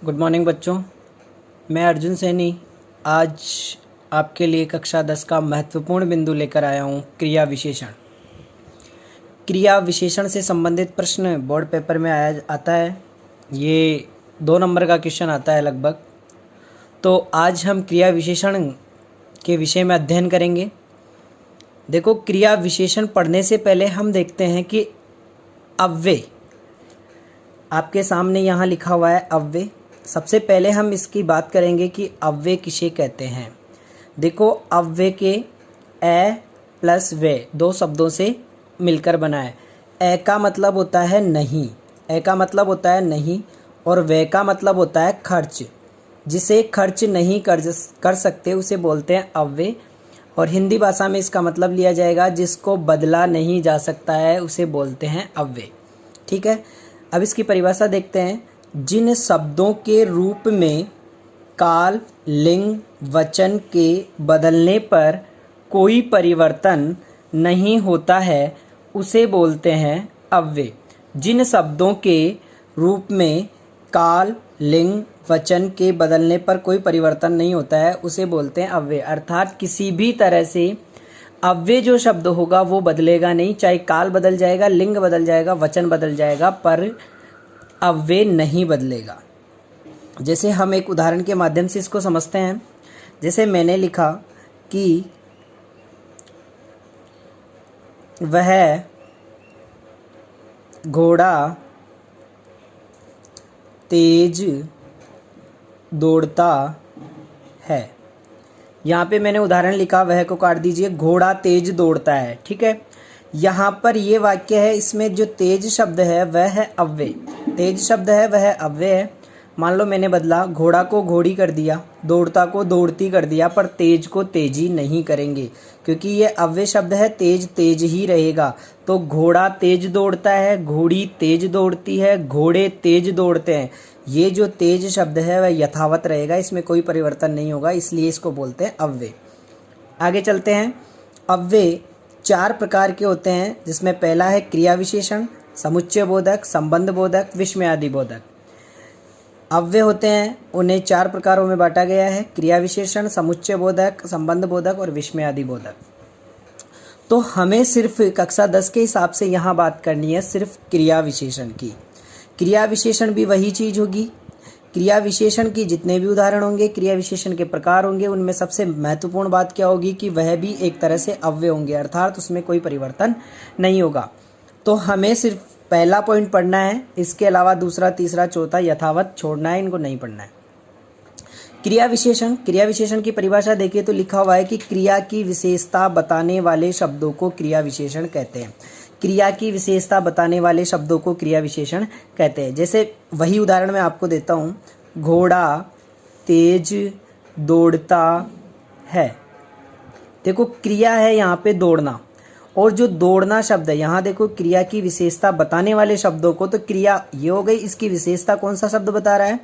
Good morning बच्चों। मैं अर्जुन सैनी आज आपके लिए कक्षा 10 का महत्वपूर्ण बिंदु लेकर आया हूँ, क्रिया विशेषण। क्रिया विशेषण से संबंधित प्रश्न बोर्ड पेपर में आता है। ये 2 नंबर का क्वेश्चन आता है लगभग। तो आज हम क्रिया विशेषण के विषय में अध्ययन करेंगे। देखो, क्रिया विशेषण पढ़ने से पहले हम देखते हैं कि अव्यय, आपके सामने यहाँ लिखा हुआ है अव्यय। सबसे पहले हम इसकी बात करेंगे कि अव्यय किसे कहते हैं। देखो, अव्यय के ए प्लस वे 2 शब्दों से मिलकर बना है। ए का मतलब होता है नहीं, ए का मतलब होता है नहीं, और वे का मतलब होता है खर्च। जिसे खर्च नहीं कर सकते उसे बोलते हैं अव्यय। और हिंदी भाषा में इसका मतलब लिया जाएगा जिसको बदला नहीं जा सकता है उसे बोलते हैं अव्यय। ठीक है, अब इसकी परिभाषा देखते हैं। जिन शब्दों के रूप में काल, लिंग, वचन के बदलने पर कोई परिवर्तन नहीं होता है उसे बोलते हैं अव्यय। जिन शब्दों के रूप में काल, लिंग, वचन के बदलने पर कोई परिवर्तन नहीं होता है उसे बोलते हैं अव्यय। अर्थात किसी भी तरह से अव्यय जो शब्द होगा वो बदलेगा नहीं, चाहे काल बदल जाएगा, लिंग बदल जाएगा, वचन बदल जाएगा, पर अव्यय नहीं बदलेगा। जैसे हम एक उदाहरण के माध्यम से इसको समझते हैं। जैसे मैंने लिखा कि वह घोड़ा तेज दौड़ता है। यहाँ पे मैंने उदाहरण लिखा, वह को काट दीजिए, घोड़ा तेज दौड़ता है। ठीक है, यहाँ पर ये वाक्य है, इसमें जो तेज शब्द है वह है अव्यय। तेज शब्द है वह अव्यय है। मान लो मैंने बदला, घोड़ा को घोड़ी कर दिया, दौड़ता को दौड़ती कर दिया, पर तेज को तेजी नहीं करेंगे क्योंकि ये अव्यय शब्द है। तेज तेज ही रहेगा। तो घोड़ा तेज दौड़ता है, घोड़ी तेज दौड़ती है, घोड़े तेज दौड़ते हैं। ये जो तेज शब्द है वह यथावत रहेगा, इसमें कोई परिवर्तन नहीं होगा, इसलिए इसको बोलते हैं अव्यय। आगे चलते हैं। अव्यय 4 प्रकार के होते हैं, जिसमें पहला है क्रिया विशेषण, समुच्चय बोधक, संबंध बोधक, विस्मयादि बोधक। अव्यय होते हैं, उन्हें 4 प्रकारों में बांटा गया है, क्रिया विशेषण, समुच्चय बोधक, संबंध बोधक और विस्मयादि बोधक। तो हमें सिर्फ कक्षा 10 के हिसाब से यहाँ बात करनी है सिर्फ क्रिया विशेषण की। क्रिया विशेषण भी वही चीज़ होगी। क्रिया विशेषण की जितने भी उदाहरण होंगे, क्रिया विशेषण के प्रकार होंगे, उनमें सबसे महत्वपूर्ण बात क्या होगी कि वह भी एक तरह से अव्यय होंगे, अर्थात उसमें कोई परिवर्तन नहीं होगा। तो हमें सिर्फ पहला पॉइंट पढ़ना है, इसके अलावा दूसरा, तीसरा, चौथा यथावत छोड़ना है, इनको नहीं पढ़ना है। क्रिया विशेषण, क्रिया विशेषण की परिभाषा देखिए तो लिखा हुआ है कि क्रिया की विशेषता बताने वाले शब्दों को क्रिया विशेषण कहते हैं। क्रिया की विशेषता बताने वाले शब्दों को क्रिया विशेषण कहते हैं। जैसे वही उदाहरण मैं आपको देता हूँ, घोड़ा तेज दौड़ता है। देखो, क्रिया है यहाँ पे दौड़ना, और जो दौड़ना शब्द है यहाँ देखो, क्रिया की विशेषता बताने वाले शब्दों को, तो क्रिया ये हो गई, इसकी विशेषता कौन सा शब्द बता रहा है,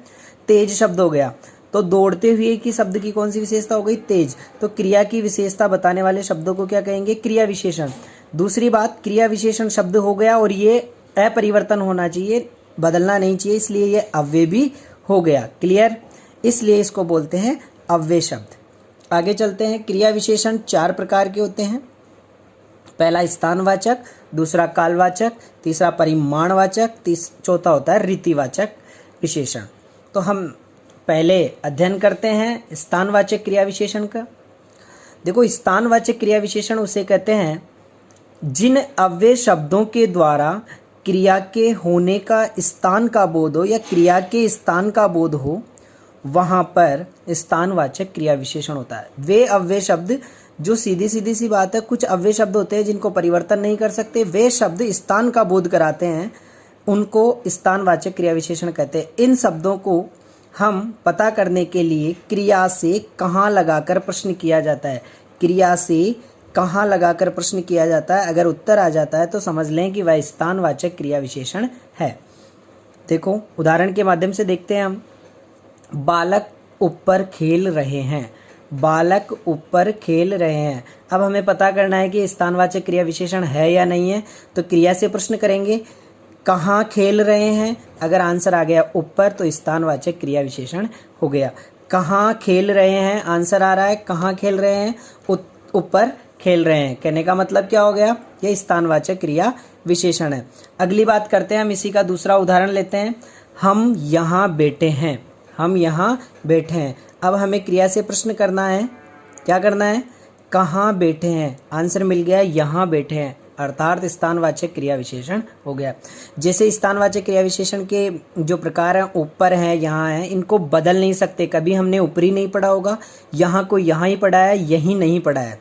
तेज शब्द हो गया। तो दौड़ते हुए की शब्द की कौन सी विशेषता हो गई, तेज। तो क्रिया की विशेषता बताने वाले शब्दों को क्या कहेंगे, क्रिया विशेषण। दूसरी बात, क्रिया विशेषण शब्द हो गया और ये अपरिवर्तन होना चाहिए, बदलना नहीं चाहिए, इसलिए ये अव्यय भी हो गया। क्लियर, इसलिए इसको बोलते हैं अव्यय शब्द। आगे चलते हैं। क्रिया विशेषण 4 प्रकार के होते हैं। पहला स्थानवाचक, दूसरा कालवाचक, तीसरा परिमाणवाचक, चौथा होता है रीतिवाचक विशेषण। तो हम पहले अध्ययन करते हैं स्थानवाचक क्रिया विशेषण का। देखो, स्थानवाचक क्रिया विशेषण उसे कहते हैं जिन अव्यय शब्दों के द्वारा क्रिया के होने का स्थान का बोध हो या क्रिया के स्थान का बोध हो, वहां पर स्थानवाचक क्रिया विशेषण होता है। वे अव्यय शब्द जो सीधी सी बात है, कुछ अव्यय शब्द होते हैं जिनको परिवर्तन नहीं कर सकते, वे शब्द स्थान का बोध कराते हैं, उनको स्थानवाचक क्रिया विशेषण कहते हैं। इन शब्दों को हम पता करने के लिए क्रिया से कहाँ लगाकर प्रश्न किया जाता है। क्रिया से कहाँ लगाकर प्रश्न किया जाता है, अगर उत्तर आ जाता है तो समझ लें कि वह स्थानवाचक क्रिया विशेषण है। देखो, उदाहरण के माध्यम से देखते हैं हम। बालक ऊपर खेल रहे हैं, बालक ऊपर खेल रहे हैं। अब हमें पता करना है कि स्थानवाचक क्रिया विशेषण है या नहीं है, तो क्रिया से प्रश्न करेंगे। कहाँ खेल रहे हैं, अगर आंसर आ गया ऊपर तो स्थानवाचक क्रिया विशेषण हो गया। कहाँ खेल रहे हैं, आंसर आ रहा है कहाँ खेल रहे हैं, ऊपर खेल रहे हैं, कहने का मतलब क्या हो गया, ये स्थानवाचक क्रिया विशेषण है। अगली बात करते हैं, हम इसी का दूसरा उदाहरण लेते हैं। हम यहाँ बैठे हैं, हम यहाँ बैठे हैं। अब हमें क्रिया से प्रश्न करना है, क्या करना है, कहाँ बैठे हैं, आंसर मिल गया यहाँ बैठे हैं, अर्थात स्थानवाचक क्रिया विशेषण हो गया। जैसे स्थानवाचक क्रिया विशेषण के जो प्रकार हैं, ऊपर हैं, यहाँ हैं, इनको बदल नहीं सकते। कभी हमने ऊपरी नहीं पढ़ा होगा, यहाँ को यहाँ ही पढ़ा है, यहीं नहीं पढ़ा है।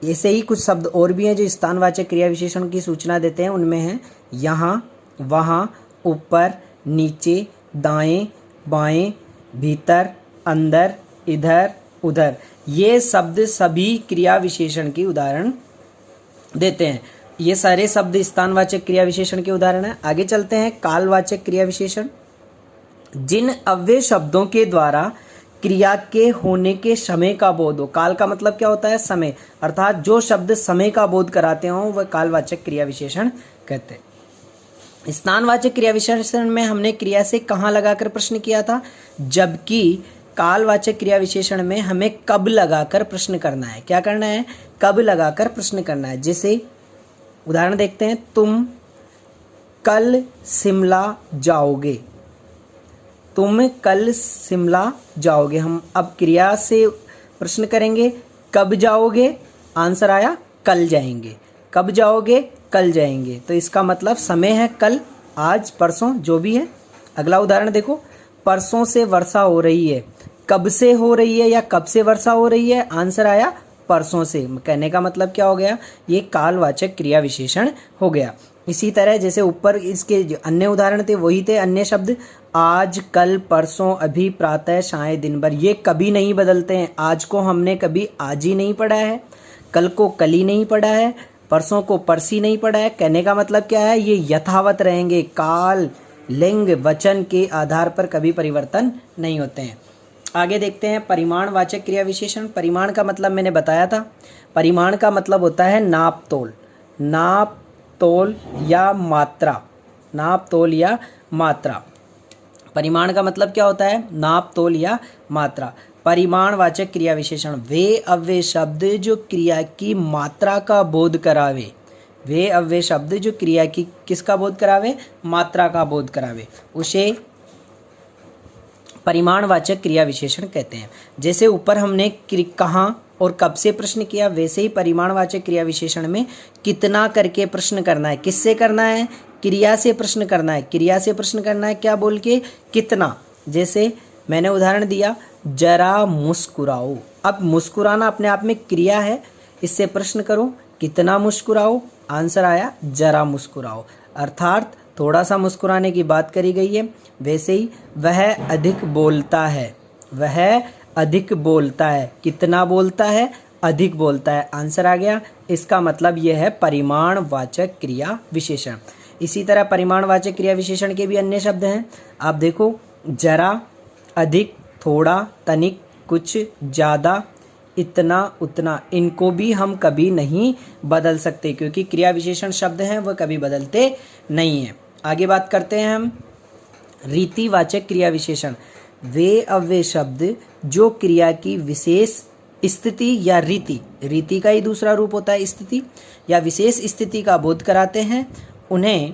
ऐसे ही कुछ शब्द और भी हैं जो स्थानवाचक क्रिया विशेषण की सूचना देते हैं। उनमें हैं यहाँ, वहाँ, ऊपर, नीचे, दाएं, बाएं, भीतर, अंदर, इधर, उधर। ये शब्द सभी क्रिया विशेषण की उदाहरण देते हैं। ये सारे शब्द स्थानवाचक क्रिया विशेषण के उदाहरण हैं। आगे चलते हैं, कालवाचक क्रिया विशेषण। जिन अव्यय शब्दों के द्वारा क्रिया के होने के समय का बोध हो। काल का मतलब क्या होता है, समय, अर्थात जो शब्द समय का बोध कराते हो वह कालवाचक क्रिया विशेषण कहते हैं। स्थानवाचक क्रिया विशेषण में हमने क्रिया से कहाँ लगाकर प्रश्न किया था, जबकि कालवाचक क्रिया विशेषण में हमें कब लगाकर प्रश्न करना है। क्या करना है, कब लगाकर प्रश्न करना है। जैसे उदाहरण देखते हैं, तुम कल शिमला जाओगे, तुम कल शिमला जाओगे। हम अब क्रिया से प्रश्न करेंगे, कब जाओगे, आंसर आया कल जाएंगे, कब जाओगे, कल जाएंगे। तो इसका मतलब समय है कल, आज, परसों, जो भी है। अगला उदाहरण देखो, परसों से वर्षा हो रही है, कब से हो रही है या कब से वर्षा हो रही है, आंसर आया परसों से। कहने का मतलब क्या हो गया, ये कालवाचक क्रिया विशेषण हो गया। इसी तरह जैसे ऊपर इसके जो अन्य उदाहरण थे वही थे अन्य शब्द, आज, कल, परसों, अभी, प्रातः, शायद, दिन भर। ये कभी नहीं बदलते हैं। आज को हमने कभी आज ही नहीं पढ़ा है, कल को कल ही नहीं पढ़ा है, परसों को परसी नहीं पढ़ा है। कहने का मतलब क्या है, ये यथावत रहेंगे। काल, लिंग, वचन के आधार पर कभी परिवर्तन नहीं होते हैं। आगे देखते हैं परिमाणवाचक क्रिया विशेषण। परिमाण का मतलब मैंने बताया था, परिमाण का मतलब होता है नाप तोल, नाप तोल या मात्रा, नाप तोल या मात्रा। परिमाण का मतलब क्या होता है, नाप तोल या मात्रा। परिमाणवाचक क्रिया विशेषण वे अव्यय शब्द जो क्रिया की मात्रा का बोध करावे, वे अव्यय शब्द जो क्रिया की किसका बोध करावे, मात्रा का बोध करावे, उसे परिमाणवाचक क्रिया विशेषण कहते हैं। जैसे ऊपर हमने कहाँ और कब से प्रश्न किया, वैसे ही परिमाणवाचक क्रिया विशेषण में कितना करके प्रश्न करना है। किससे करना है, क्रिया से प्रश्न करना है, क्रिया से प्रश्न करना है, क्या बोल के, कितना। जैसे मैंने उदाहरण दिया, जरा मुस्कुराओ। अब मुस्कुराना अपने आप में क्रिया है, इससे प्रश्न करो, कितना मुस्कुराओ, आंसर आया जरा मुस्कुराओ, अर्थात थोड़ा सा मुस्कुराने की बात करी गई है। वैसे ही वह अधिक बोलता है, वह अधिक बोलता है, कितना बोलता है, अधिक बोलता है, आंसर आ गया। इसका मतलब यह है परिमाणवाचक क्रिया विशेषण। इसी तरह परिमाणवाचक क्रिया विशेषण के भी अन्य शब्द हैं। आप देखो, जरा, अधिक, थोड़ा, तनिक, कुछ, ज़्यादा, इतना, उतना, इनको भी हम कभी नहीं बदल सकते क्योंकि क्रिया विशेषण शब्द हैं वह कभी बदलते नहीं हैं। आगे बात करते हैं हम रीतिवाचक क्रिया विशेषण। वे अव्यय शब्द जो क्रिया की विशेष स्थिति या रीति, रीति का ही दूसरा रूप होता है स्थिति, या विशेष स्थिति का बोध कराते हैं, उन्हें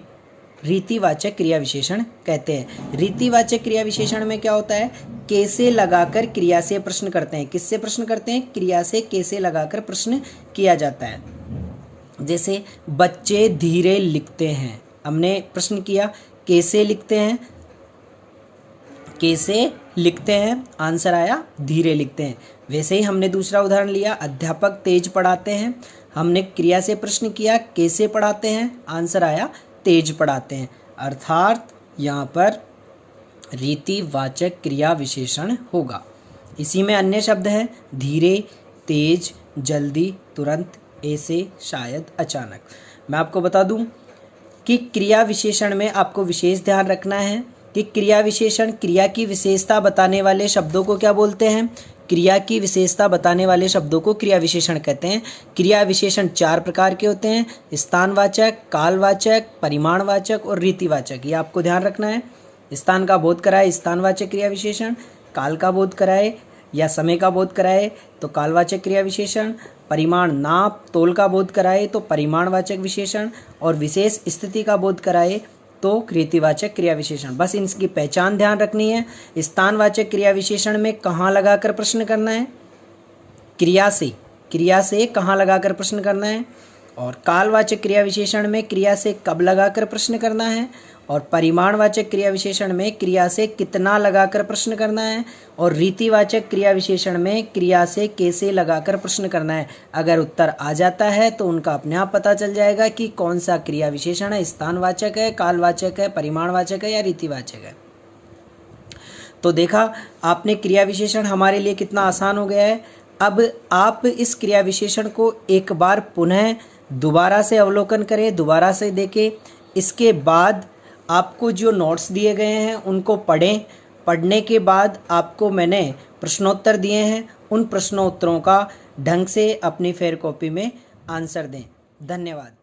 रीतिवाचक क्रिया विशेषण कहते हैं। रीतिवाचक क्रिया विशेषण में क्या होता है, कैसे लगाकर क्रिया से प्रश्न करते हैं। किससे प्रश्न करते हैं, क्रिया से कैसे लगाकर प्रश्न किया जाता है। जैसे बच्चे धीरे लिखते हैं, हमने प्रश्न किया कैसे लिखते हैं, कैसे लिखते हैं, आंसर आया धीरे लिखते हैं। वैसे ही हमने दूसरा उदाहरण लिया, अध्यापक तेज पढ़ाते हैं, हमने क्रिया से प्रश्न किया कैसे पढ़ाते हैं, आंसर आया तेज पढ़ाते हैं, अर्थात यहाँ पर रीतिवाचक क्रिया विशेषण होगा। इसी में अन्य शब्द हैं धीरे, तेज, जल्दी, तुरंत, ऐसे, शायद, अचानक। मैं आपको बता दूं कि क्रिया विशेषण में आपको विशेष ध्यान रखना है कि क्रिया विशेषण क्रिया की विशेषता बताने वाले शब्दों को क्या बोलते हैं, क्रिया की विशेषता बताने वाले शब्दों को क्रिया विशेषण कहते हैं। क्रिया विशेषण 4 प्रकार के होते हैं, स्थानवाचक, कालवाचक, परिमाणवाचक और रीतिवाचक। ये आपको ध्यान रखना है। स्थान का बोध कराए स्थानवाचक क्रिया विशेषण, काल का बोध कराए या समय का बोध कराए तो कालवाचक क्रिया विशेषण, परिमाण नाप तोल का बोध कराए तो परिमाणवाचक विशेषण और विशेष स्थिति का बोध कराए तो रीतिवाचक क्रिया विशेषण। बस इनकी पहचान ध्यान रखनी है। स्थानवाचक क्रिया विशेषण में कहाँ लगाकर प्रश्न करना है, क्रिया से कहाँ लगाकर प्रश्न करना है, और कालवाचक क्रिया विशेषण में क्रिया से कब लगाकर प्रश्न करना है, और परिमाणवाचक क्रिया विशेषण में क्रिया से कितना लगाकर प्रश्न करना है, और रीतिवाचक क्रिया विशेषण में क्रिया से कैसे लगाकर प्रश्न करना है। अगर उत्तर आ जाता है तो उनका अपने आप पता चल जाएगा कि कौन सा क्रिया विशेषण है, स्थानवाचक है, कालवाचक है, परिमाणवाचक है या रीतिवाचक है। तो देखा आपने, क्रिया विशेषण हमारे लिए कितना आसान हो गया है। अब आप इस क्रिया विशेषण को एक बार पुनः दोबारा से अवलोकन करें, दोबारा से देखें। इसके बाद आपको जो नोट्स दिए गए हैं उनको पढ़ें। पढ़ने के बाद आपको मैंने प्रश्नोत्तर दिए हैं, उन प्रश्नोत्तरों का ढंग से अपनी फेयर कॉपी में आंसर दें। धन्यवाद।